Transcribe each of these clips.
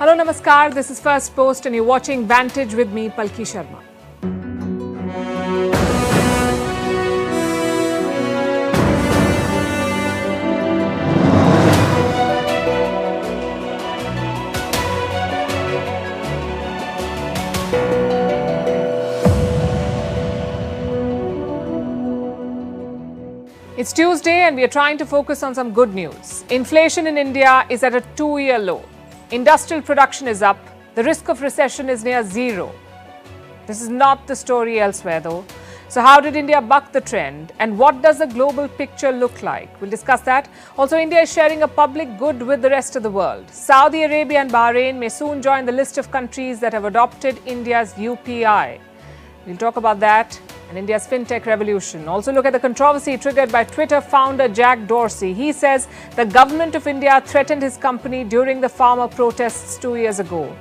Hello, Namaskar. This is First Post and you're watching Vantage with me, Palki Sharma. It's Tuesday and we are trying to focus on some good news. Inflation in India is at a 2-year low. Industrial production is up. The risk of recession is near zero. This is not the story elsewhere though. So how did India buck the trend? And what does the global picture look like? We'll discuss that. Also, India is sharing a public good with the rest of the world. Saudi Arabia and Bahrain may soon join the list of countries that have adopted India's UPI. We'll talk about that and India's fintech revolution. Also look at the controversy triggered by Twitter founder Jack Dorsey. He says the government of India threatened his company during the farmer protests 2 years ago.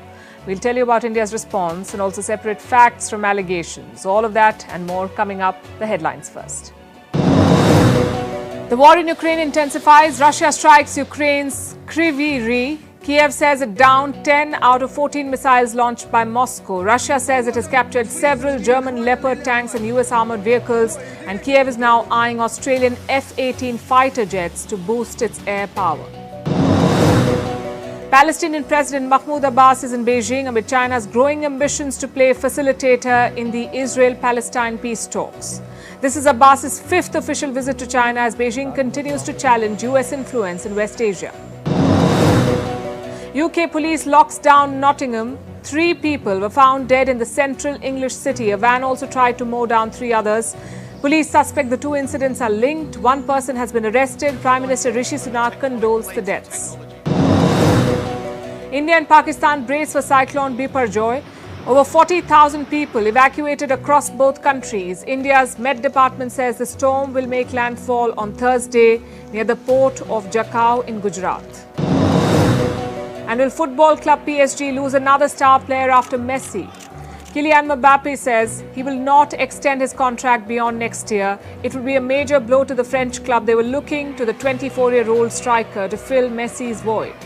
We'll tell you about India's response and also separate facts from allegations. All of that and more coming up. The headlines first. The war in Ukraine intensifies. Russia strikes Ukraine's Kryvyi Rih. Kiev says it downed 10 out of 14 missiles launched by Moscow. Russia says it has captured several German Leopard tanks and US armored vehicles. And Kiev is now eyeing Australian F-18 fighter jets to boost its air power. Palestinian President Mahmoud Abbas is in Beijing amid China's growing ambitions to play facilitator in the Israel-Palestine peace talks. This is Abbas's 5th official visit to China as Beijing continues to challenge US influence in West Asia. UK police locks down Nottingham. 3 people were found dead in the central English city. A van also tried to mow down 3 others. Police suspect the 2 incidents are linked. 1 person has been arrested. Prime Minister Rishi Sunak condoles the deaths. India and Pakistan brace for cyclone Biparjoy. Over 40,000 people evacuated across both countries. India's Met Department says the storm will make landfall on Thursday near the port of Jakhau in Gujarat. And will football club PSG lose another star player after Messi? Kylian Mbappe says he will not extend his contract beyond next year. It will be a major blow to the French club. They were looking to the 24-year-old striker to fill Messi's void.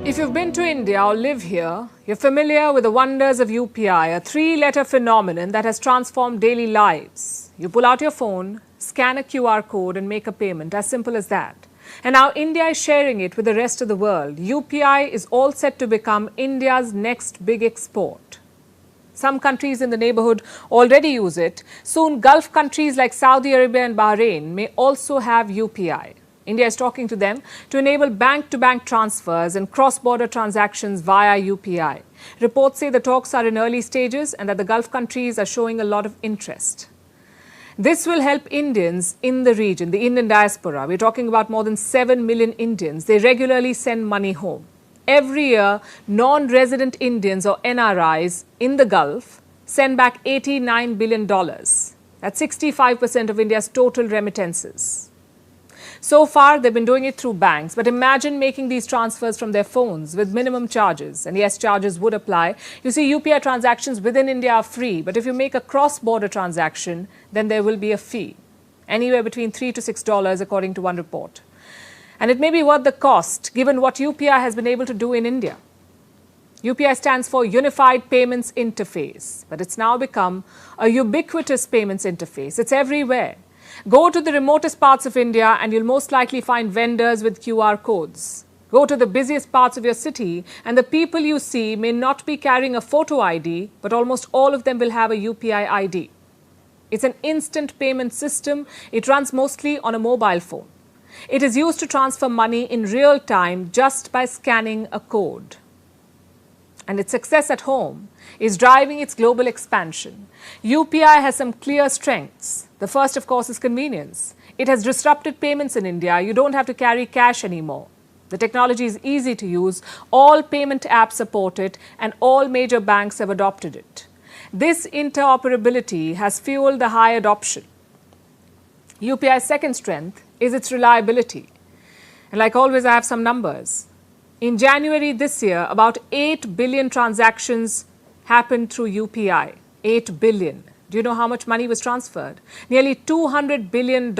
If you've been to India or live here, you're familiar with the wonders of UPI, a 3-letter phenomenon that has transformed daily lives. You pull out your phone, scan a QR code and make a payment, as simple as that. And now India is sharing it with the rest of the world. UPI is all set to become India's next big export. Some countries in the neighborhood already use it. Soon Gulf countries like Saudi Arabia and Bahrain may also have UPI. India is talking to them to enable bank-to-bank transfers and cross-border transactions via UPI. Reports say the talks are in early stages and that the Gulf countries are showing a lot of interest. This will help Indians in the region, the Indian diaspora. We're talking about more than 7 million Indians. They regularly send money home. Every year, non-resident Indians or NRIs in the Gulf send back $89 billion. That's 65% of India's total remittances. So far, they've been doing it through banks, but imagine making these transfers from their phones with minimum charges. And yes, charges would apply. You see, UPI transactions within India are free, but if you make a cross-border transaction, then there will be a fee, anywhere between $3 to $6, according to one report. And it may be worth the cost, given what UPI has been able to do in India. UPI stands for Unified Payments Interface, but it's now become a ubiquitous payments interface. It's everywhere. Go to the remotest parts of India and you'll most likely find vendors with QR codes. Go to the busiest parts of your city and the people you see may not be carrying a photo ID, but almost all of them will have a UPI ID. It's an instant payment system. It runs mostly on a mobile phone. It is used to transfer money in real time just by scanning a code. And its success at home is driving its global expansion. UPI has some clear strengths. The first, of course, is convenience. It has disrupted payments in India. You don't have to carry cash anymore. The technology is easy to use. All payment apps support it, and all major banks have adopted it. This interoperability has fueled the high adoption. UPI's second strength is its reliability. And like always, I have some numbers. In January this year, about 8 billion transactions happened through UPI. 8 billion. Do you know how much money was transferred? Nearly $200 billion.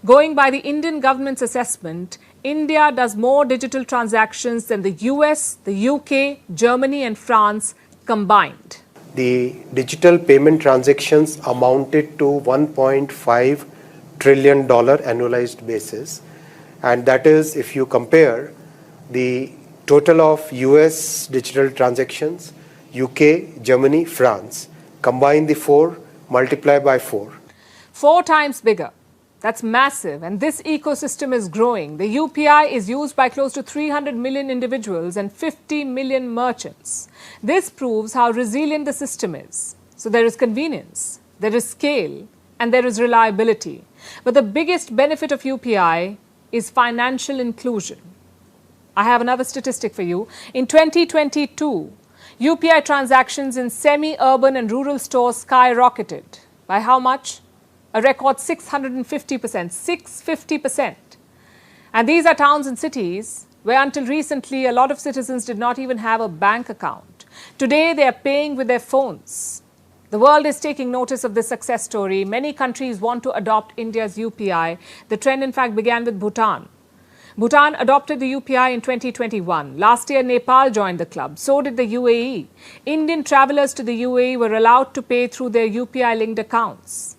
Going by the Indian government's assessment, India does more digital transactions than the US, the UK, Germany and France combined. The digital payment transactions amounted to $1.5 trillion annualized basis. And that is, if you compare the total of US digital transactions, UK, Germany, France, combine the four, multiply by 4. 4 times bigger. That's massive, and this ecosystem is growing. The UPI is used by close to 300 million individuals and 50 million merchants. This proves how resilient the system is. So there is convenience, there is scale, and there is reliability. But the biggest benefit of UPI is financial inclusion. I have another statistic for you. In 2022, UPI transactions in semi-urban and rural stores skyrocketed. By how much? A record 650%, 650%. And these are towns and cities where until recently a lot of citizens did not even have a bank account. Today they are paying with their phones. The world is taking notice of this success story. Many countries want to adopt India's UPI. The trend in fact began with Bhutan. Bhutan adopted the UPI in 2021. Last year, Nepal joined the club. So did the UAE. Indian travelers to the UAE were allowed to pay through their UPI-linked accounts.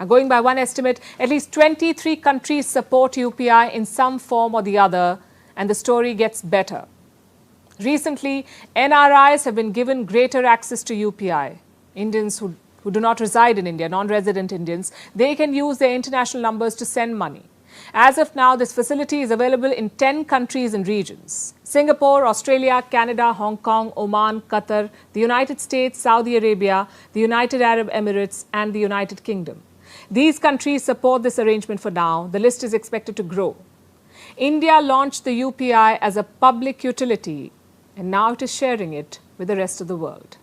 Now, going by one estimate, at least 23 countries support UPI in some form or the other, and the story gets better. Recently, NRIs have been given greater access to UPI. Indians who do not reside in India, non-resident Indians, they can use their international numbers to send money. As of now, this facility is available in 10 countries and regions: Singapore, Australia, Canada, Hong Kong, Oman, Qatar, the United States, Saudi Arabia, the United Arab Emirates, and the United Kingdom. These countries support this arrangement for now. The list is expected to grow. India launched the UPI as a public utility, and now it is sharing it with the rest of the world.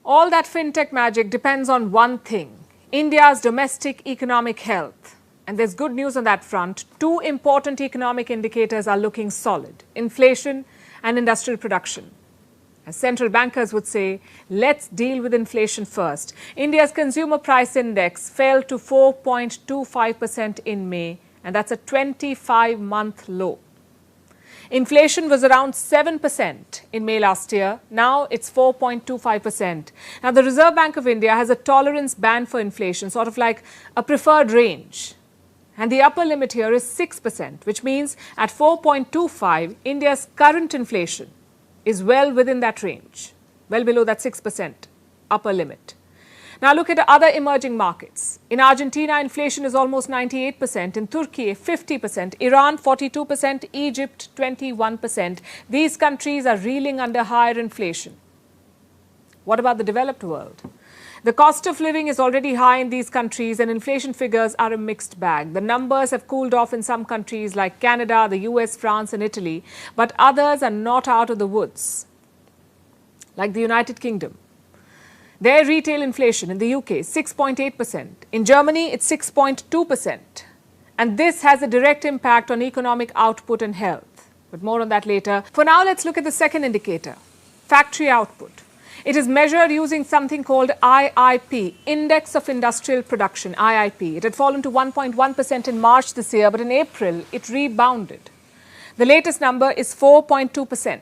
All that fintech magic depends on one thing: India's domestic economic health. And there's good news on that front. 2 important economic indicators are looking solid: inflation and industrial production. As central bankers would say, let's deal with inflation first. India's consumer price index fell to 4.25% in May, and that's a 25-month low. Inflation was around 7% in May last year. Now it's 4.25%. Now the Reserve Bank of India has a tolerance band for inflation, sort of like a preferred range. And the upper limit here is 6%, which means at 4.25, India's current inflation is well within that range, well below that 6% upper limit. Now look at other emerging markets. In Argentina, inflation is almost 98%. In Turkey, 50%. Iran, 42%. Egypt, 21%. These countries are reeling under higher inflation. What about the developed world? The cost of living is already high in these countries, and inflation figures are a mixed bag. The numbers have cooled off in some countries like Canada, the US, France, and Italy, but others are not out of the woods, like the United Kingdom. Their retail inflation in the UK, 6.8%. In Germany, it's 6.2%. And this has a direct impact on economic output and health. But more on that later. For now, let's look at the second indicator, factory output. It is measured using something called IIP, Index of Industrial Production, IIP. It had fallen to 1.1% in March this year, but in April, it rebounded. The latest number is 4.2%.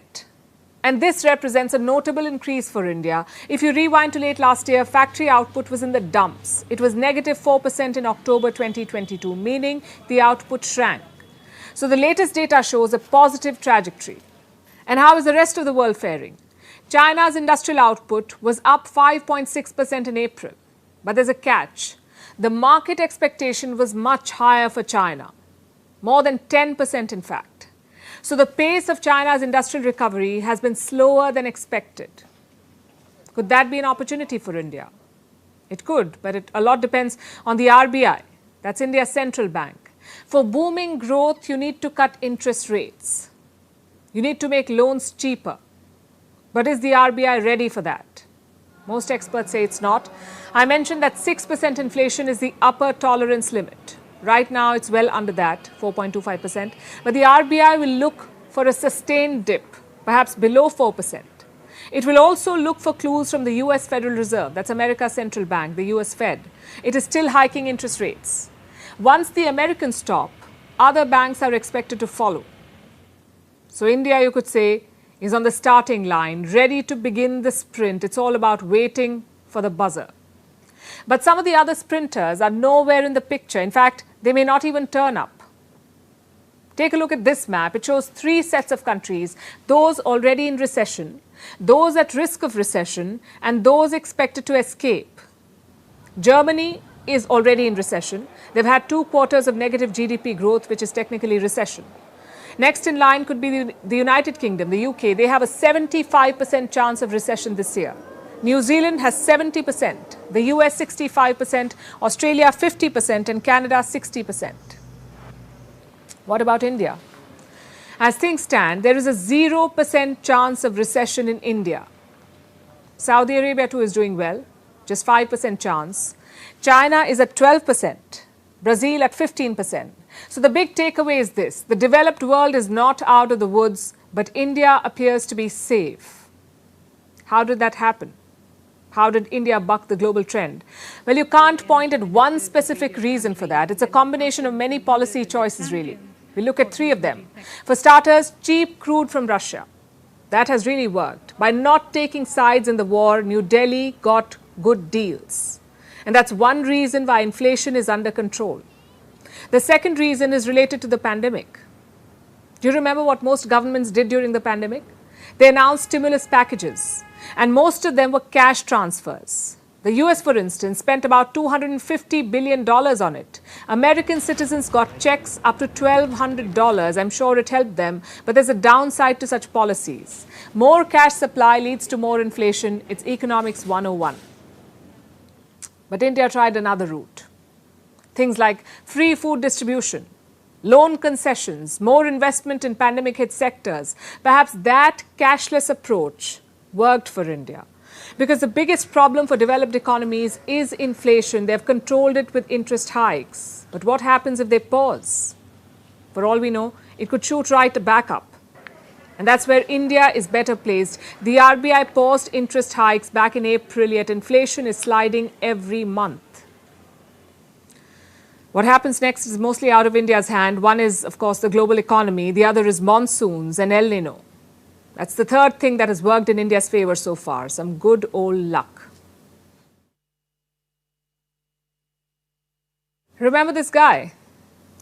And this represents a notable increase for India. If you rewind to late last year, factory output was in the dumps. It was negative 4% in October 2022, meaning the output shrank. So the latest data shows a positive trajectory. And how is the rest of the world faring? China's industrial output was up 5.6% in April. But there's a catch. The market expectation was much higher for China, more than 10% in fact. So the pace of China's industrial recovery has been slower than expected. Could that be an opportunity for India? It could, but a lot depends on the RBI. That's India's central bank. For booming growth, you need to cut interest rates. You need to make loans cheaper. But is the RBI ready for that? Most experts say it's not. I mentioned that 6% inflation is the upper tolerance limit. Right now, it's well under that, 4.25%. But the RBI will look for a sustained dip, perhaps below 4%. It will also look for clues from the US Federal Reserve, that's America's central bank, the US Fed. It is still hiking interest rates. Once the Americans stop, other banks are expected to follow. So India, you could say, is on the starting line, ready to begin the sprint. It's all about waiting for the buzzer. But some of the other sprinters are nowhere in the picture. In fact, they may not even turn up. Take a look at this map. It shows 3 sets of countries, those already in recession, those at risk of recession, and those expected to escape. Germany is already in recession. They've had 2 quarters of negative GDP growth, which is technically recession. Next in line could be the United Kingdom, the UK. They have a 75% chance of recession this year. New Zealand has 70%, the US 65%, Australia 50%, and Canada 60%. What about India? As things stand, there is a 0% chance of recession in India. Saudi Arabia too is doing well, just 5% chance. China is at 12%, Brazil at 15%. So the big takeaway is this: the developed world is not out of the woods, but India appears to be safe. How did that happen? How did India buck the global trend? Well, you can't point at one specific reason for that. It's a combination of many policy choices, really. We look at 3 of them. For starters, cheap crude from Russia. That has really worked. By not taking sides in the war, New Delhi got good deals. And that's one reason why inflation is under control. The second reason is related to the pandemic. Do you remember what most governments did during the pandemic? They announced stimulus packages, and most of them were cash transfers. The US, for instance, spent about $250 billion on it. American citizens got checks up to $1,200. I'm sure it helped them, but there's a downside to such policies. More cash supply leads to more inflation. It's economics 101. But India tried another route. Things like free food distribution, loan concessions, more investment in pandemic-hit sectors. Perhaps that cashless approach worked for India. Because the biggest problem for developed economies is inflation. They've controlled it with interest hikes. But what happens if they pause? For all we know, it could shoot right back up. And that's where India is better placed. The RBI paused interest hikes back in April, yet inflation is sliding every month. What happens next is mostly out of India's hand. One is, of course, the global economy. The other is monsoons and El Nino. That's the third thing that has worked in India's favor so far, some good old luck. Remember this guy?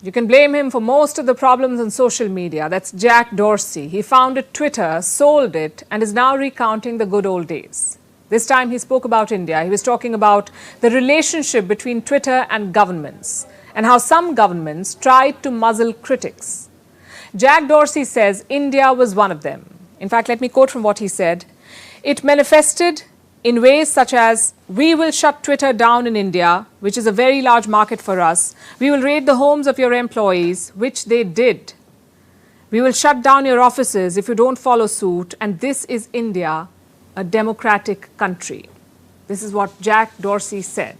You can blame him for most of the problems on social media. That's Jack Dorsey. He founded Twitter, sold it, and is now recounting the good old days. This time he spoke about India. He was talking about the relationship between Twitter and governments, and how some governments tried to muzzle critics. Jack Dorsey says India was one of them. In fact, let me quote from what he said. It manifested in ways such as, we will shut Twitter down in India, which is a very large market for us. We will raid the homes of your employees, which they did. We will shut down your offices if you don't follow suit. And this is India, a democratic country. This is what Jack Dorsey said.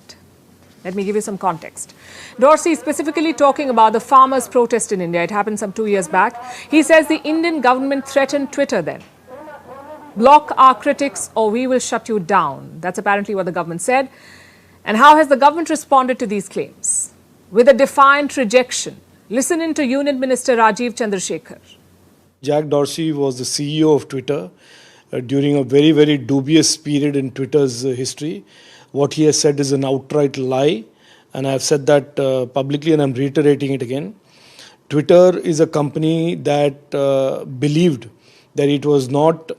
Let me give you some context. Dorsey is specifically talking about the farmers' protest in India. It happened some 2 years back. He says the Indian government threatened Twitter then. Block our critics or we will shut you down. That's apparently what the government said. And how has the government responded to these claims? With a defiant rejection. Listen in to Union Minister Rajiv Chandrasekhar. Jack Dorsey was the CEO of Twitter during a very, very dubious period in Twitter's history. What he has said is an outright lie, and I have said that publicly and I'm reiterating it again. Twitter is a company that believed that it was not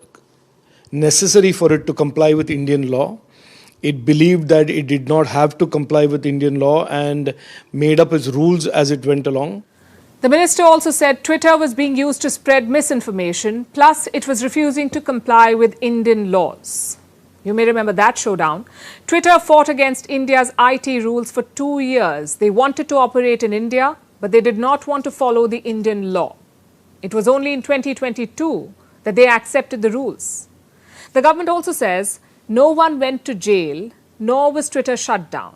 necessary for it to comply with Indian law. It believed that it did not have to comply with Indian law and made up its rules as it went along. The minister also said Twitter was being used to spread misinformation, plus it was refusing to comply with Indian laws. You may remember that showdown. Twitter fought against India's IT rules for 2 years. They wanted to operate in India, but they did not want to follow the Indian law. It was only in 2022 that they accepted the rules. The government also says no one went to jail, nor was Twitter shut down.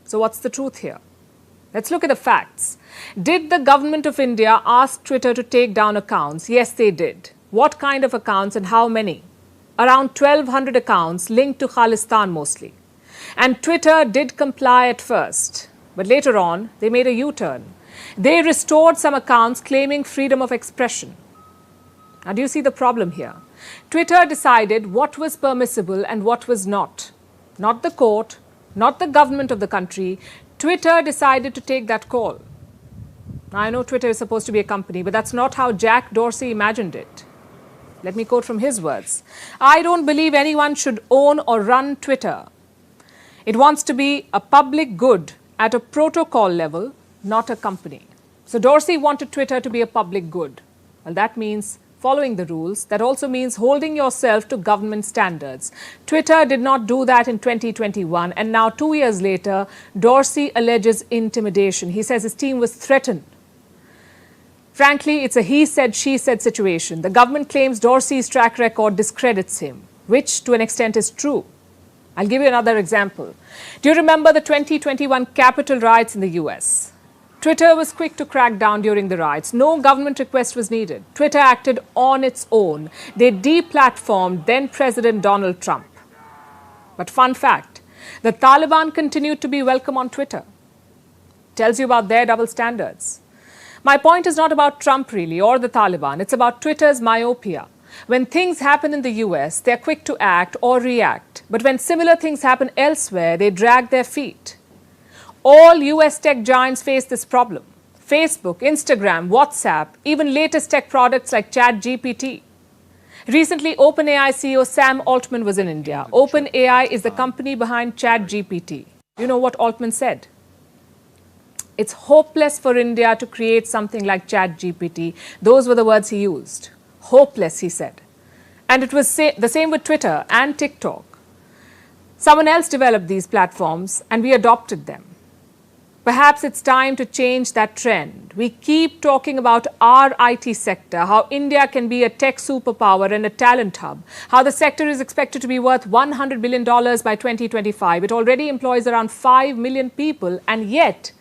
So what's the truth here? Let's look at the facts. Did the government of India ask Twitter to take down accounts? Yes, they did. What kind of accounts and how many? around 1,200 accounts linked to Khalistan mostly. And Twitter did comply at first, but later on, they made a U-turn. They restored some accounts claiming freedom of expression. Now, do you see the problem here? Twitter decided what was permissible and what was not. Not the court, not the government of the country. Twitter decided to take that call. Now, I know Twitter is supposed to be a company, but that's not how Jack Dorsey imagined it. Let me quote from his words. I don't believe anyone should own or run Twitter. It wants to be a public good at a protocol level, not a company. So Dorsey wanted Twitter to be a public good. Well, that means following the rules. That also means holding yourself to government standards. Twitter did not do that in 2021, and now 2 years later, Dorsey alleges intimidation. He says his team was threatened. Frankly, it's a he said, she said situation. The government claims Dorsey's track record discredits him, which to an extent is true. I'll give you another example. Do you remember the 2021 Capitol riots in the US? Twitter was quick to crack down during the riots. No government request was needed. Twitter acted on its own. They deplatformed then President Donald Trump. But fun fact, the Taliban continued to be welcome on Twitter. Tells you about their double standards. My point is not about Trump really or the Taliban. It's about Twitter's myopia. When things happen in the US, they're quick to act or react. But when similar things happen elsewhere, they drag their feet. All US tech giants face this problem. Facebook, Instagram, WhatsApp, even latest tech products like ChatGPT. Recently, OpenAI CEO Sam Altman was in India. OpenAI is the company behind ChatGPT. You know what Altman said? It's hopeless for India to create something like ChatGPT. Those were the words he used. Hopeless, he said. And it was the same with Twitter and TikTok. Someone else developed these platforms and we adopted them. Perhaps it's time to change that trend. We keep talking about our IT sector, how India can be a tech superpower and a talent hub, how the sector is expected to be worth $100 billion by 2025. It already employs around 5 million people, and yet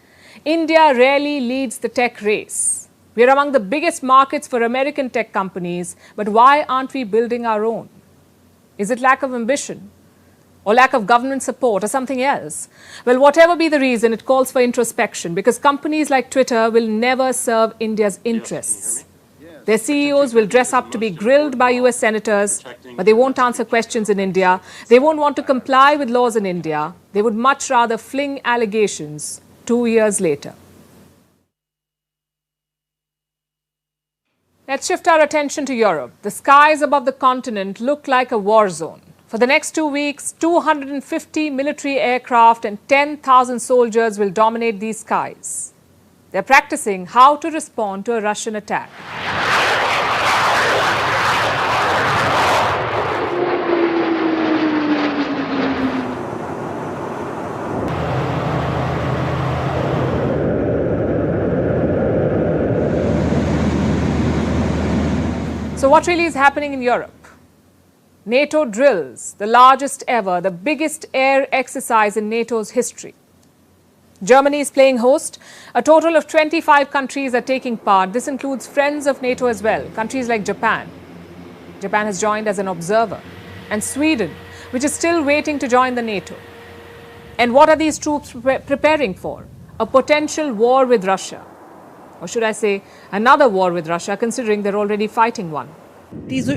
India rarely leads the tech race. We are among the biggest markets for American tech companies, but why aren't we building our own? Is it lack of ambition? Or lack of government support, or something else? Well, whatever be the reason, it calls for introspection, because companies like Twitter will never serve India's interests. Their CEOs will dress up to be grilled by US senators, but they won't answer questions in India. They won't want to comply with laws in India. They would much rather fling allegations 2 years later. Let's shift our attention to Europe. The skies above the continent look like a war zone. For the next 2 weeks, 250 military aircraft and 10,000 soldiers will dominate these skies. They're practicing how to respond to a Russian attack. So what really is happening in Europe? NATO drills, the largest ever, the biggest air exercise in NATO's history. Germany is playing host. A total of 25 countries are taking part. This includes friends of NATO as well, countries like Japan. Japan has joined as an observer. And Sweden, which is still waiting to join the NATO. And what are these troops preparing for? A potential war with Russia. Or should I say, another war with Russia, considering they're already fighting one. This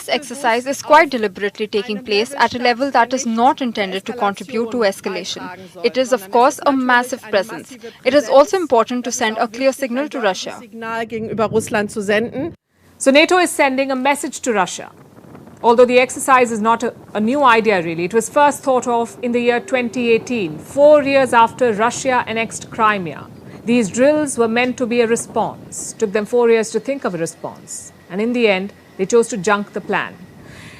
exercise is quite deliberately taking place at a level that is not intended to contribute to escalation. It is, of course, a massive presence. It is also important to send a clear signal to Russia. So NATO is sending a message to Russia. Although the exercise is not a new idea really, it was first thought of in the year 2018, 4 years after Russia annexed Crimea. These drills were meant to be a response. Took them 4 years to think of a response. And in the end, they chose to junk the plan.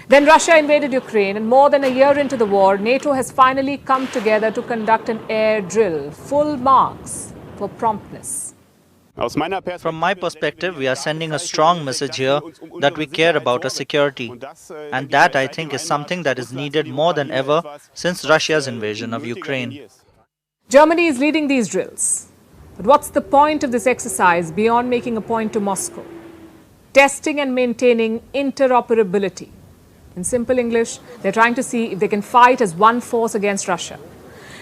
Then Russia invaded Ukraine, and more than a year into the war, NATO has finally come together to conduct an air drill. Full marks for promptness. From my perspective, we are sending a strong message here that we care about our security. And that, I think, is something that is needed more than ever since Russia's invasion of Ukraine. Germany is leading these drills. But what's the point of this exercise beyond making a point to Moscow? Testing and maintaining interoperability. In simple English, they're trying to see if they can fight as one force against Russia.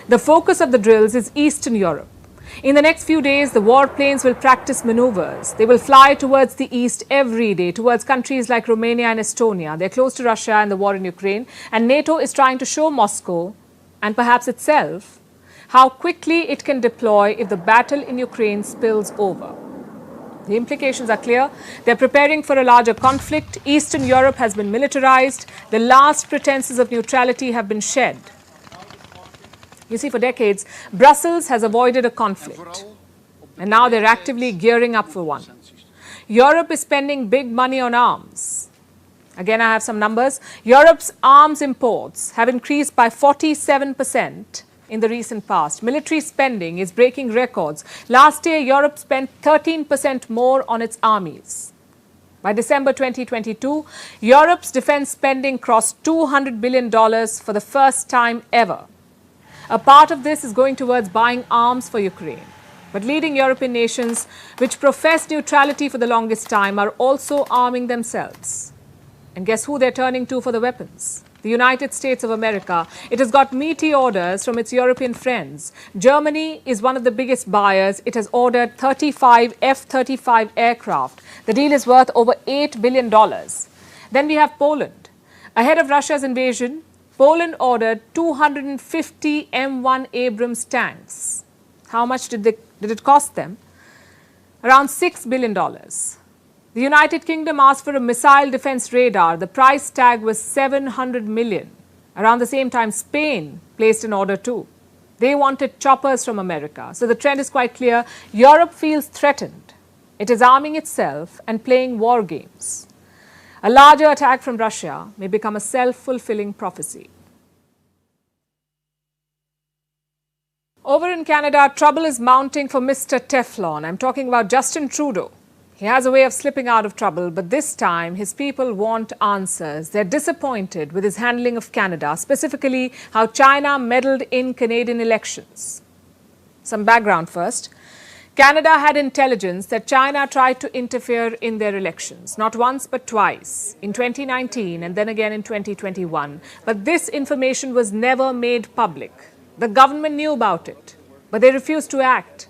The focus of the drills is Eastern Europe. In the next few days, the warplanes will practice maneuvers. They will fly towards the east every day, towards countries like Romania and Estonia. They're close to Russia and the war in Ukraine. And NATO is trying to show Moscow, and perhaps itself, how quickly it can deploy if the battle in Ukraine spills over. The implications are clear. They're preparing for a larger conflict. Eastern Europe has been militarized. The last pretenses of neutrality have been shed. You see, for decades, Brussels has avoided a conflict, and now they're actively gearing up for one. Europe is spending big money on arms. Again, I have some numbers. Europe's arms imports have increased by 47% in the recent past. Military spending is breaking records. Last year, Europe spent 13% more on its armies. By December 2022, Europe's defense spending crossed $200 billion for the first time ever. A part of this is going towards buying arms for Ukraine. But leading European nations, which profess neutrality for the longest time, are also arming themselves. And guess who they're turning to for the weapons? The United States of America. It has got meaty orders from its European friends. Germany is one of the biggest buyers. It has ordered 35 F-35 aircraft. The deal is worth over $8 billion. Then we have Poland. Ahead of Russia's invasion, Poland ordered 250 M1 Abrams tanks. How much did it cost them? Around $6 billion. The United Kingdom asked for a missile defense radar. The price tag was $700 million. Around the same time, Spain placed an order too. They wanted choppers from America. So the trend is quite clear. Europe feels threatened. It is arming itself and playing war games. A larger attack from Russia may become a self-fulfilling prophecy. Over in Canada, trouble is mounting for Mr. Teflon. I'm talking about Justin Trudeau. He has a way of slipping out of trouble, but this time his people want answers. They're disappointed with his handling of Canada, specifically how China meddled in Canadian elections. Some background first. Canada had intelligence that China tried to interfere in their elections, not once but twice, in 2019 and then again in 2021. But this information was never made public. The government knew about it, but they refused to act.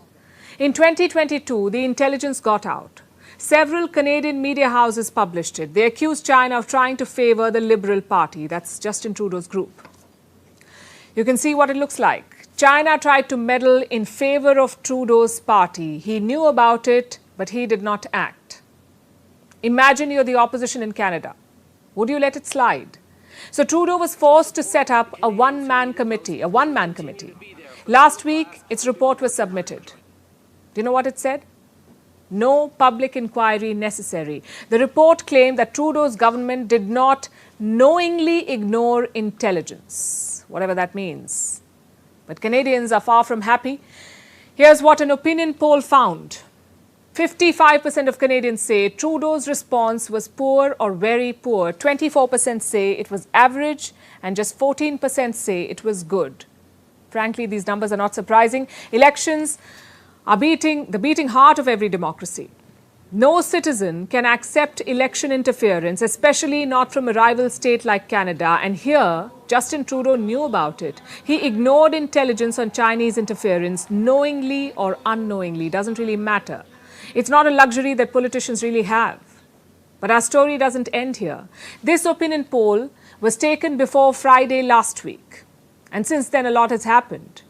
In 2022, the intelligence got out. Several Canadian media houses published it. They accused China of trying to favor the Liberal Party. That's Justin Trudeau's group. You can see what it looks like. China tried to meddle in favor of Trudeau's party. He knew about it, but he did not act. Imagine you're the opposition in Canada. Would you let it slide? So Trudeau was forced to set up a one-man committee. Last week, its report was submitted. Do you know what it said? No public inquiry necessary. The report claimed that Trudeau's government did not knowingly ignore intelligence, whatever that means. But Canadians are far from happy. Here's what an opinion poll found. 55% of Canadians say Trudeau's response was poor or very poor. 24% say it was average, and just 14% say it was good. Frankly, these numbers are not surprising. Elections are the beating heart of every democracy. No citizen can accept election interference, especially not from a rival state like Canada. And here, Justin Trudeau knew about it. He ignored intelligence on Chinese interference, knowingly or unknowingly. Doesn't really matter. It's not a luxury that politicians really have. But our story doesn't end here. This opinion poll was taken before Friday last week. And since then, a lot has happened.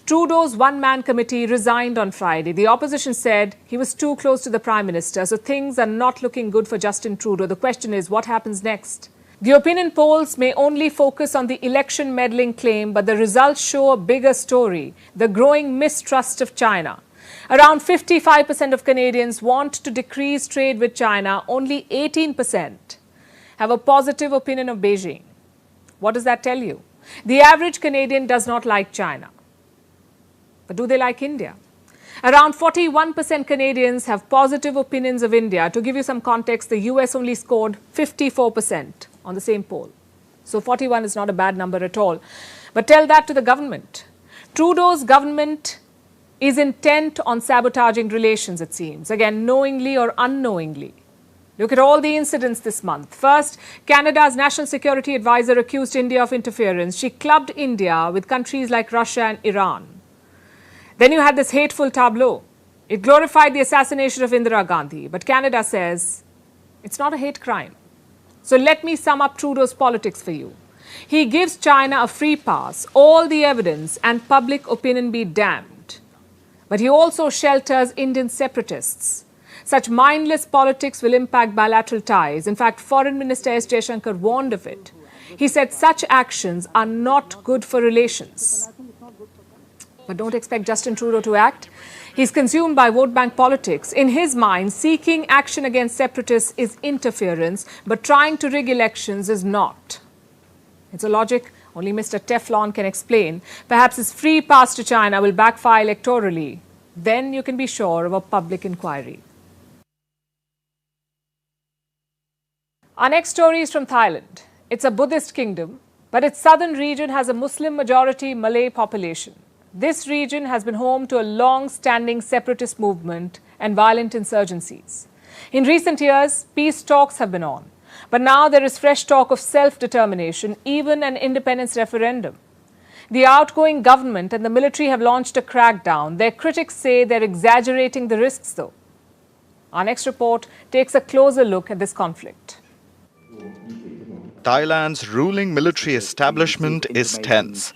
Trudeau's one-man committee resigned on Friday. The opposition said he was too close to the Prime Minister, so things are not looking good for Justin Trudeau. The question is, what happens next? The opinion polls may only focus on the election meddling claim, but the results show a bigger story, the growing mistrust of China. Around 55% of Canadians want to decrease trade with China. Only 18% have a positive opinion of Beijing. What does that tell you? The average Canadian does not like China. But do they like India? Around 41% Canadians have positive opinions of India. To give you some context, the US only scored 54% on the same poll. So 41 is not a bad number at all. But tell that to the government. Trudeau's government is intent on sabotaging relations, it seems. Again, knowingly or unknowingly. Look at all the incidents this month. First, Canada's National Security Advisor accused India of interference. She clubbed India with countries like Russia and Iran. Then you had this hateful tableau. It glorified the assassination of Indira Gandhi, but Canada says it's not a hate crime. So let me sum up Trudeau's politics for you. He gives China a free pass, all the evidence and public opinion be damned. But he also shelters Indian separatists. Such mindless politics will impact bilateral ties. In fact, Foreign Minister S. Jaishankar warned of it. He said such actions are not good for relations. But don't expect Justin Trudeau to act. He's consumed by vote bank politics. In his mind, seeking action against separatists is interference, but trying to rig elections is not. It's a logic only Mr. Teflon can explain. Perhaps his free pass to China will backfire electorally. Then you can be sure of a public inquiry. Our next story is from Thailand. It's a Buddhist kingdom, but its southern region has a Muslim majority Malay population. This region has been home to a long-standing separatist movement and violent insurgencies. In recent years, peace talks have been on. But now there is fresh talk of self-determination, even an independence referendum. The outgoing government and the military have launched a crackdown. Their critics say they're exaggerating the risks, though. Our next report takes a closer look at this conflict. Thailand's ruling military establishment is tense.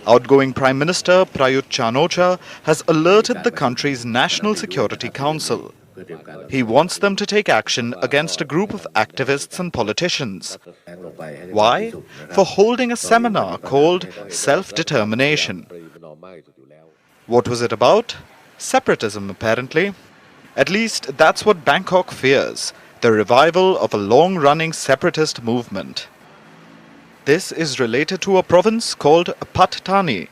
Outgoing Prime Minister Prayut Chan-o-cha has alerted the country's National Security Council. He wants them to take action against a group of activists and politicians. Why? For holding a seminar called Self-Determination. What was it about? Separatism, apparently. At least that's what Bangkok fears, the revival of a long-running separatist movement. This is related to a province called Pat Thani.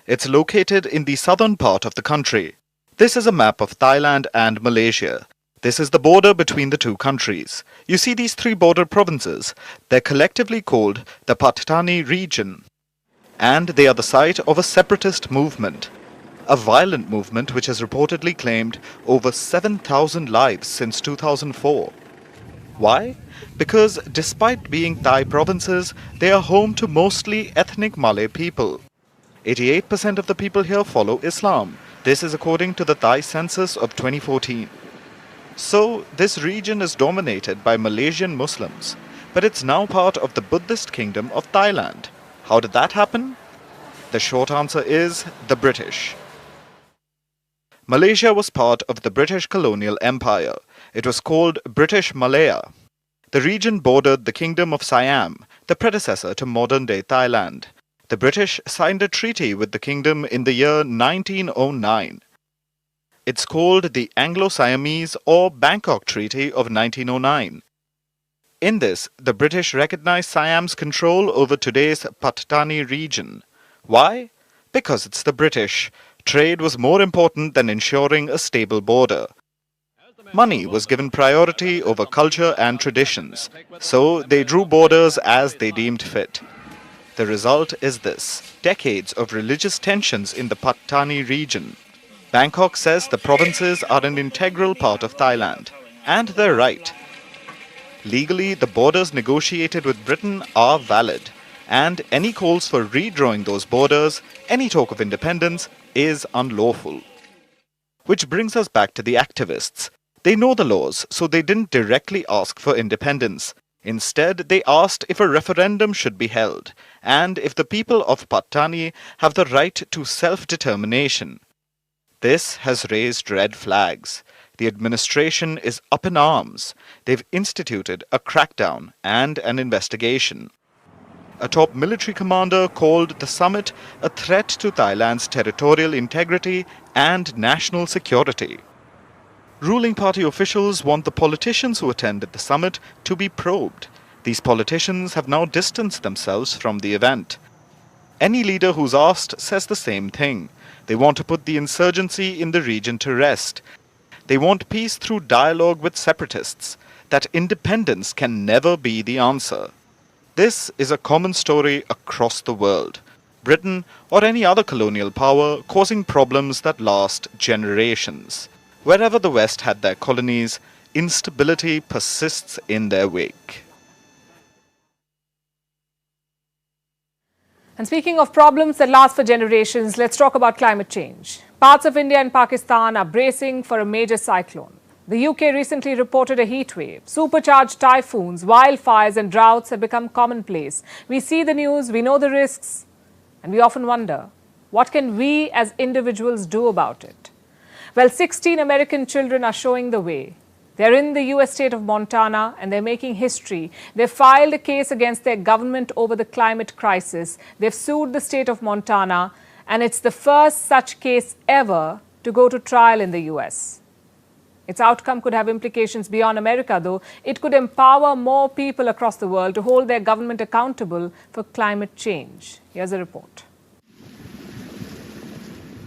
It's located in the southern part of the country. This is a map of Thailand and Malaysia. This is the border between the two countries. You see these three border provinces. They're collectively called the Pat Thani region. And they are the site of a separatist movement. A violent movement which has reportedly claimed over 7,000 lives since 2004. Why? Because despite being Thai provinces, they are home to mostly ethnic Malay people. 88% of the people here follow Islam. This is according to the Thai census of 2014. So, this region is dominated by Malaysian Muslims, but it's now part of the Buddhist kingdom of Thailand. How did that happen? The short answer is the British. Malaysia was part of the British colonial empire. It was called British Malaya. The region bordered the Kingdom of Siam, the predecessor to modern-day Thailand. The British signed a treaty with the kingdom in the year 1909. It's called the Anglo-Siamese or Bangkok Treaty of 1909. In this, the British recognized Siam's control over today's Pat Thani region. Why? Because it's the British. Trade was more important than ensuring a stable border. Money was given priority over culture and traditions, so they drew borders as they deemed fit. The result is this: decades of religious tensions in the Pat Thani region. Bangkok says the provinces are an integral part of Thailand, and they're right. Legally, the borders negotiated with Britain are valid, and any calls for redrawing those borders, any talk of independence, is unlawful. Which brings us back to the activists. They know the laws, so they didn't directly ask for independence. Instead, they asked if a referendum should be held, and if the people of Pat Thani have the right to self-determination. This has raised red flags. The administration is up in arms. They've instituted a crackdown and an investigation. A top military commander called the summit a threat to Thailand's territorial integrity and national security. Ruling party officials want the politicians who attended the summit to be probed. These politicians have now distanced themselves from the event. Any leader who's asked says the same thing. They want to put the insurgency in the region to rest. They want peace through dialogue with separatists. That independence can never be the answer. This is a common story across the world. Britain or any other colonial power causing problems that last generations. Wherever the West had their colonies, instability persists in their wake. And speaking of problems that last for generations, let's talk about climate change. Parts of India and Pakistan are bracing for a major cyclone. The UK recently reported a heat wave. Supercharged typhoons, wildfires and droughts have become commonplace. We see the news, we know the risks, and we often wonder, what can we as individuals do about it? Well, 16 American children are showing the way. They're in the US state of Montana and they're making history. They've filed a case against their government over the climate crisis. They've sued the state of Montana, and it's the first such case ever to go to trial in the US. Its outcome could have implications beyond America, though. It could empower more people across the world to hold their government accountable for climate change. Here's a report.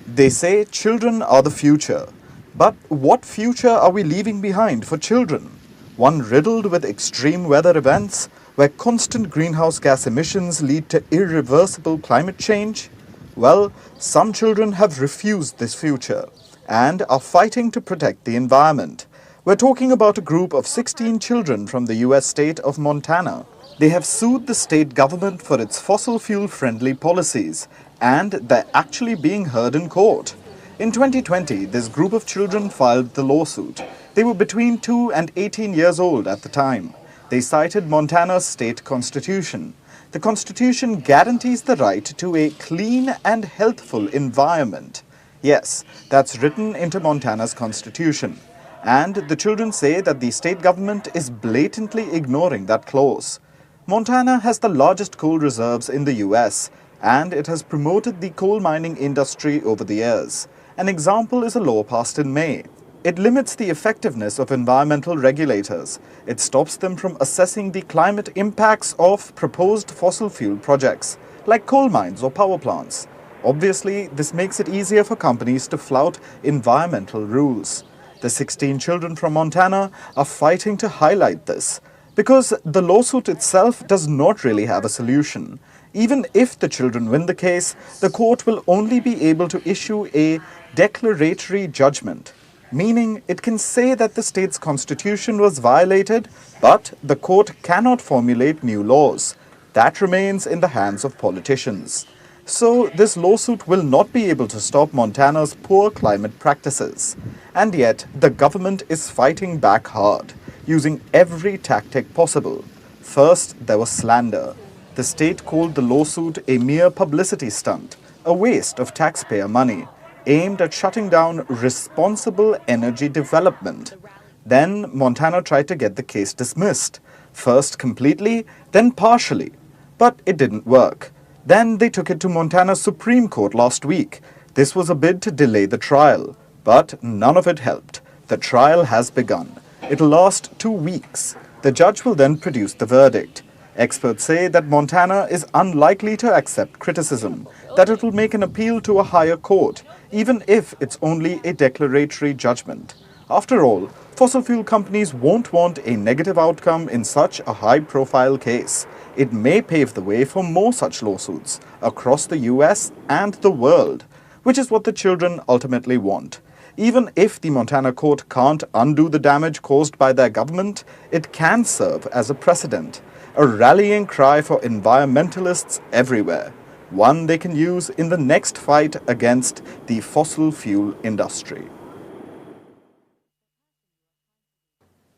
They say children are the future. But what future are we leaving behind for children? One riddled with extreme weather events, where constant greenhouse gas emissions lead to irreversible climate change? Well, some children have refused this future and are fighting to protect the environment. We're talking about a group of 16 children from the US state of Montana. They have sued the state government for its fossil fuel-friendly policies, and they're actually being heard in court. In 2020, this group of children filed the lawsuit. They were between 2 and 18 years old at the time. They cited Montana's state constitution. The constitution guarantees the right to a clean and healthful environment. Yes, that's written into Montana's constitution. And the children say that the state government is blatantly ignoring that clause. Montana has the largest coal reserves in the US, and it has promoted the coal mining industry over the years. An example is a law passed in May. It limits the effectiveness of environmental regulators. It stops them from assessing the climate impacts of proposed fossil fuel projects, like coal mines or power plants. Obviously, this makes it easier for companies to flout environmental rules. The 16 children from Montana are fighting to highlight this, because the lawsuit itself does not really have a solution. Even if the children win the case, the court will only be able to issue a declaratory judgment, meaning it can say that the state's constitution was violated, but the court cannot formulate new laws. That remains in the hands of politicians. So this lawsuit will not be able to stop Montana's poor climate practices. And yet, the government is fighting back hard, using every tactic possible. First, there was slander. The state called the lawsuit a mere publicity stunt, a waste of taxpayer money, aimed at shutting down responsible energy development. Then Montana tried to get the case dismissed, first completely, then partially. But it didn't work. Then they took it to Montana's Supreme Court last week. This was a bid to delay the trial, but none of it helped. The trial has begun. It'll last 2 weeks. The judge will then produce the verdict. Experts say that Montana is unlikely to accept criticism, that it will make an appeal to a higher court, even if it's only a declaratory judgment. After all, fossil fuel companies won't want a negative outcome in such a high-profile case. It may pave the way for more such lawsuits across the US and the world, which is what the children ultimately want. Even if the Montana court can't undo the damage caused by their government, it can serve as a precedent, a rallying cry for environmentalists everywhere, one they can use in the next fight against the fossil fuel industry.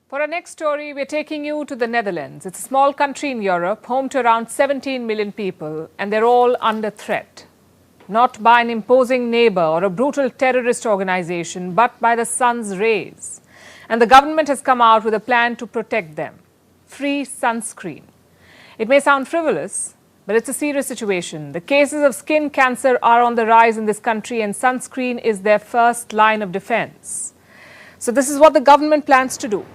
For our next story, we're taking you to the Netherlands. It's a small country in Europe, home to around 17 million people, and they're all under threat. Not by an imposing neighbor or a brutal terrorist organization, but by the sun's rays. And the government has come out with a plan to protect them. Free sunscreen. It may sound frivolous, but it's a serious situation. The cases of skin cancer are on the rise in this country, and sunscreen is their first line of defense. So this is what the government plans to do.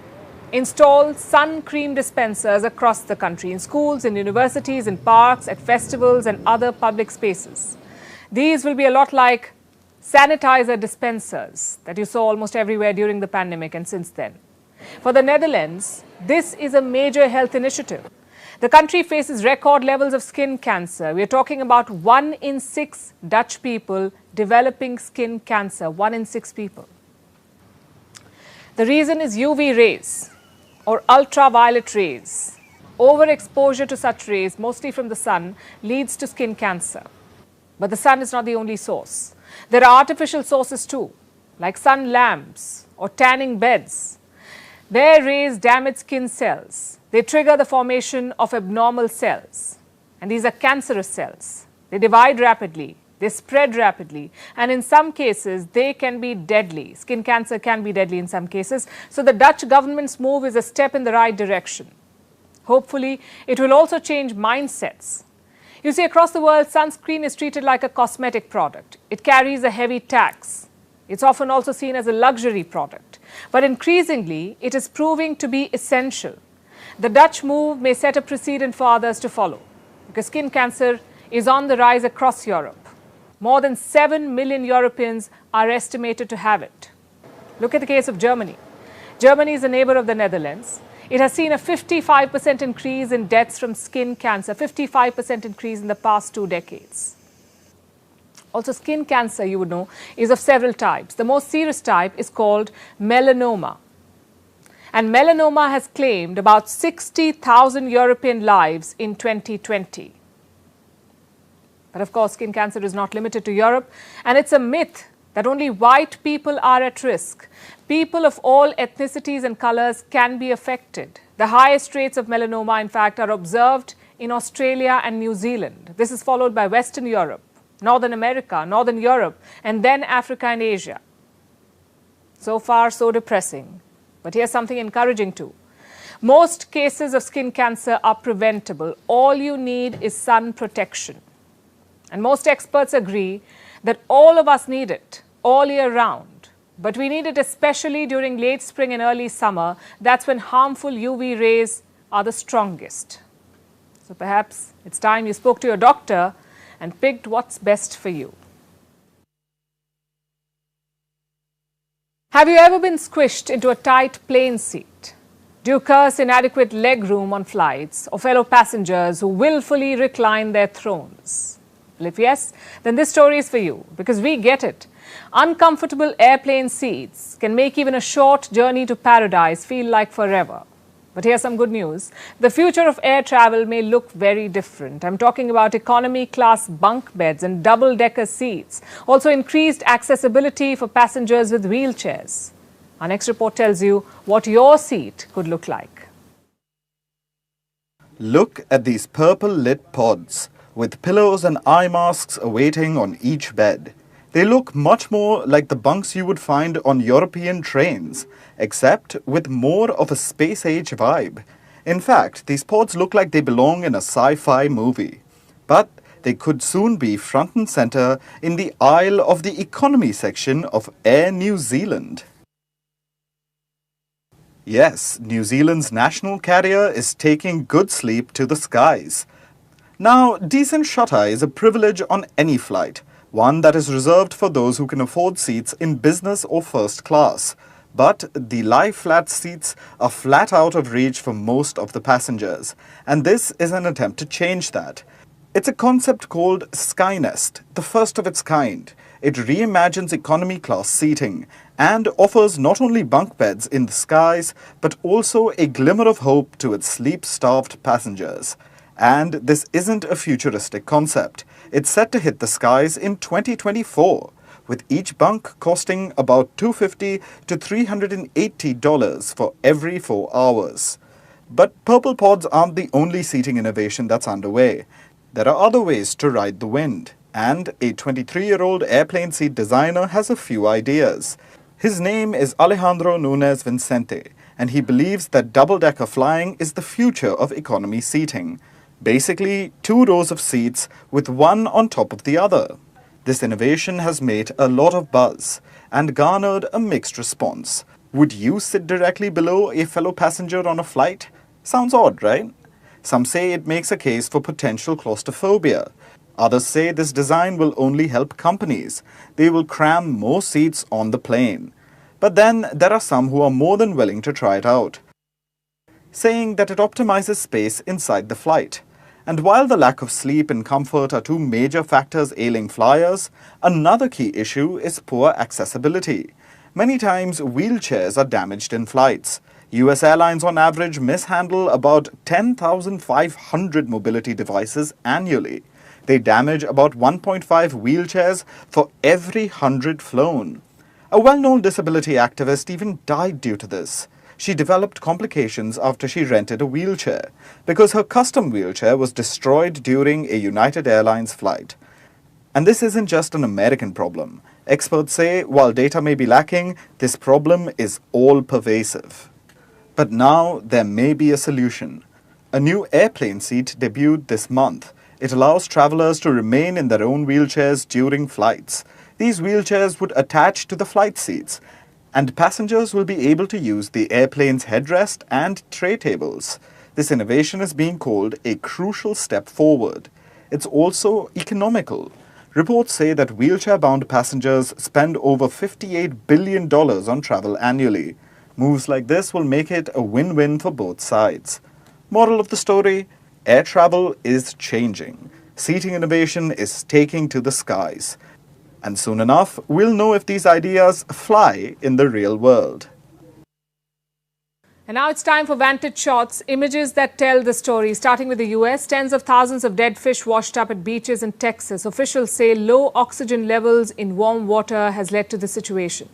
Install sun cream dispensers across the country, in schools, in universities, in parks, at festivals and other public spaces. These will be a lot like sanitizer dispensers that you saw almost everywhere during the pandemic and since then. For the Netherlands, this is a major health initiative. The country faces record levels of skin cancer. We are talking about 1 in 6 Dutch people developing skin cancer, 1 in 6 people. The reason is UV rays or ultraviolet rays. Overexposure to such rays, mostly from the sun, leads to skin cancer. But the sun is not the only source. There are artificial sources too, like sun lamps or tanning beds. Their rays damage skin cells. They trigger the formation of abnormal cells. And these are cancerous cells. They divide rapidly. They spread rapidly. And in some cases, they can be deadly. Skin cancer can be deadly in some cases. So the Dutch government's move is a step in the right direction. Hopefully, it will also change mindsets. You see, across the world, sunscreen is treated like a cosmetic product. It carries a heavy tax. It's often also seen as a luxury product. But increasingly, it is proving to be essential. The Dutch move may set a precedent for others to follow, because skin cancer is on the rise across Europe. More than 7 million Europeans are estimated to have it. Look at the case of Germany. Germany is a neighbor of the Netherlands. It has seen a 55% increase in deaths from skin cancer, 55% increase in the past 2 decades. Also, skin cancer, you would know, is of several types. The most serious type is called melanoma. And melanoma has claimed about 60,000 European lives in 2020. But of course, skin cancer is not limited to Europe, and it's a myth that only white people are at risk. People of all ethnicities and colors can be affected. The highest rates of melanoma, in fact, are observed in Australia and New Zealand. This is followed by Western Europe, Northern America, Northern Europe, and then Africa and Asia. So far, so depressing. But here's something encouraging too. Most cases of skin cancer are preventable. All you need is sun protection. And most experts agree that all of us need it all year round. But we need it especially during late spring and early summer. That's when harmful UV rays are the strongest. So perhaps it's time you spoke to your doctor and picked what's best for you. Have you ever been squished into a tight plane seat? Do you curse inadequate leg room on flights or fellow passengers who willfully recline their thrones? Well, if yes, then this story is for you, because we get it. Uncomfortable airplane seats can make even a short journey to paradise feel like forever. But here's some good news. The future of air travel may look very different. I'm talking about economy class bunk beds and double-decker seats. Also increased accessibility for passengers with wheelchairs. Our next report tells you what your seat could look like. Look at these purple-lit pods with pillows and eye masks awaiting on each bed. They look much more like the bunks you would find on European trains, except with more of a space-age vibe. In fact, these pods look like they belong in a sci-fi movie. But they could soon be front and center in the aisle of the economy section of Air New Zealand. Yes, New Zealand's national carrier is taking good sleep to the skies. Now, decent shut-eye is a privilege on any flight, one that is reserved for those who can afford seats in business or first class. But the lie-flat seats are flat out of reach for most of the passengers, and this is an attempt to change that. It's a concept called Skynest, the first of its kind. It reimagines economy class seating and offers not only bunk beds in the skies, but also a glimmer of hope to its sleep-starved passengers. And this isn't a futuristic concept. It's set to hit the skies in 2024, with each bunk costing about $250 to $380 for every 4 hours. But purple pods aren't the only seating innovation that's underway. There are other ways to ride the wind, and a 23-year-old airplane seat designer has a few ideas. His name is Alejandro Nunes Vicente, and he believes that double-decker flying is the future of economy seating. Basically, 2 rows of seats with one on top of the other. This innovation has made a lot of buzz and garnered a mixed response. Would you sit directly below a fellow passenger on a flight? Sounds odd, right? Some say it makes a case for potential claustrophobia. Others say this design will only help companies. They will cram more seats on the plane. But then there are some who are more than willing to try it out, saying that it optimizes space inside the flight. And while the lack of sleep and comfort are 2 major factors ailing flyers, another key issue is poor accessibility. Many times, wheelchairs are damaged in flights. US airlines on average mishandle about 10,500 mobility devices annually. They damage about 1.5 wheelchairs for every 100 flown. A well-known disability activist even died due to this. She developed complications after she rented a wheelchair because her custom wheelchair was destroyed during a United Airlines flight. And this isn't just an American problem. Experts say while data may be lacking, this problem is all-pervasive. But now there may be a solution. A new airplane seat debuted this month. It allows travelers to remain in their own wheelchairs during flights. These wheelchairs would attach to the flight seats, and passengers will be able to use the airplane's headrest and tray tables. This innovation is being called a crucial step forward. It's also economical. Reports say that wheelchair-bound passengers spend over $58 billion on travel annually. Moves like this will make it a win-win for both sides. Moral of the story: air travel is changing. Seating innovation is taking to the skies. And soon enough, we'll know if these ideas fly in the real world. And now it's time for Vantage Shots, images that tell the story. Starting with the US, tens of thousands of dead fish washed up at beaches in Texas. Officials say low oxygen levels in warm water has led to the situation.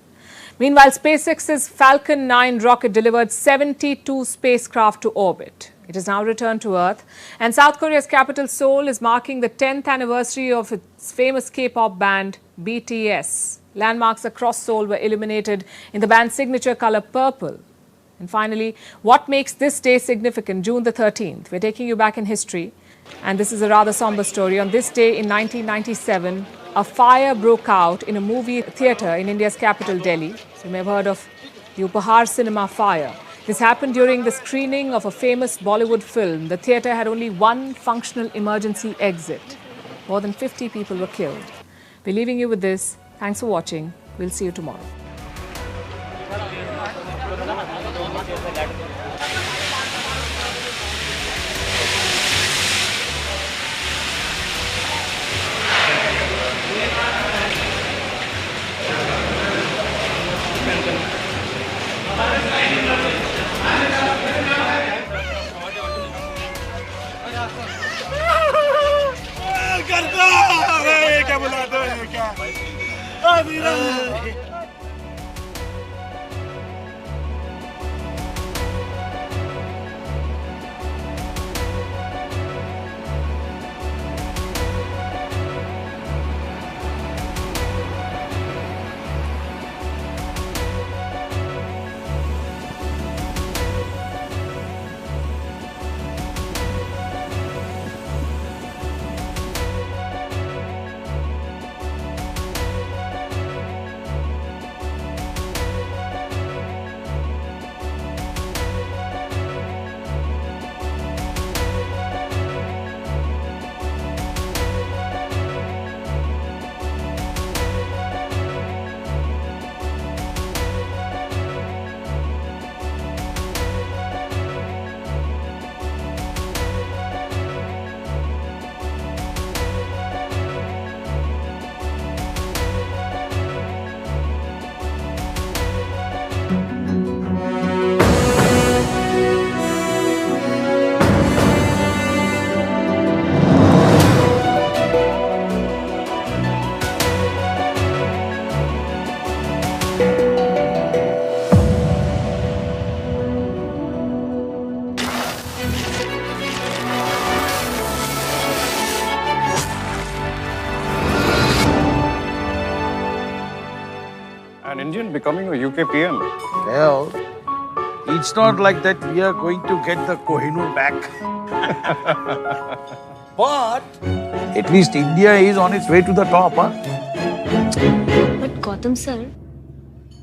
Meanwhile, SpaceX's Falcon 9 rocket delivered 72 spacecraft to orbit. It has now returned to Earth. And South Korea's capital, Seoul, is marking the 10th anniversary of its famous K-pop band, BTS. Landmarks across Seoul were illuminated in the band's signature color, purple. And finally, what makes this day significant? June the 13th. We're taking you back in history. And this is a rather somber story. On this day in 1997, a fire broke out in a movie theatre in India's capital, Delhi. So you may have heard of the Upahar cinema fire. This happened during the screening of a famous Bollywood film. The theatre had only one functional emergency exit. More than 50 people were killed. We're leaving you with this. Thanks for watching. We'll see you tomorrow. क्या बुलाते हो क्या An Indian becoming a UK PM. Well, it's not like that we are going to get the Kohinoor back. But at least India is on its way to the top, huh? But Gautam sir,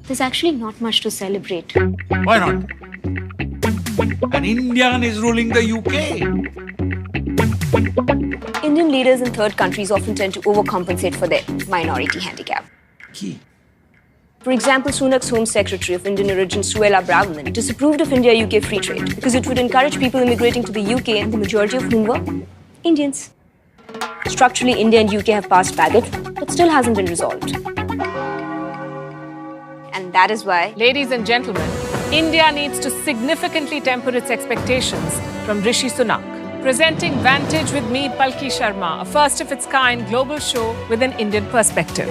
there's actually not much to celebrate. Why not? An Indian is ruling the UK. Indian leaders in third countries often tend to overcompensate for their minority handicap. Key. For example, Sunak's Home Secretary of Indian origin, Suella Braverman, disapproved of India-UK free trade because it would encourage people immigrating to the UK, and the majority of whom were Indians. Structurally, India and UK have passed baggage, but still hasn't been resolved. And that is why, ladies and gentlemen, India needs to significantly temper its expectations from Rishi Sunak. Presenting Vantage with me, Palki Sharma, a first-of-its-kind global show with an Indian perspective.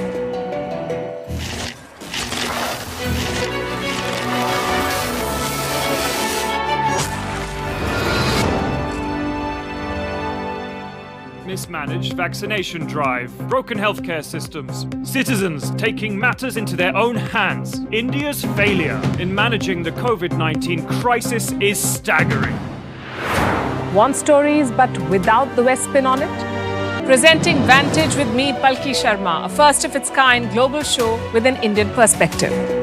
Mismanaged vaccination drive, broken healthcare systems, citizens taking matters into their own hands. India's failure in managing the COVID-19 crisis is staggering. Want stories but without the West spin on it? Presenting Vantage with me, Palki Sharma, a first-of-its-kind global show with an Indian perspective.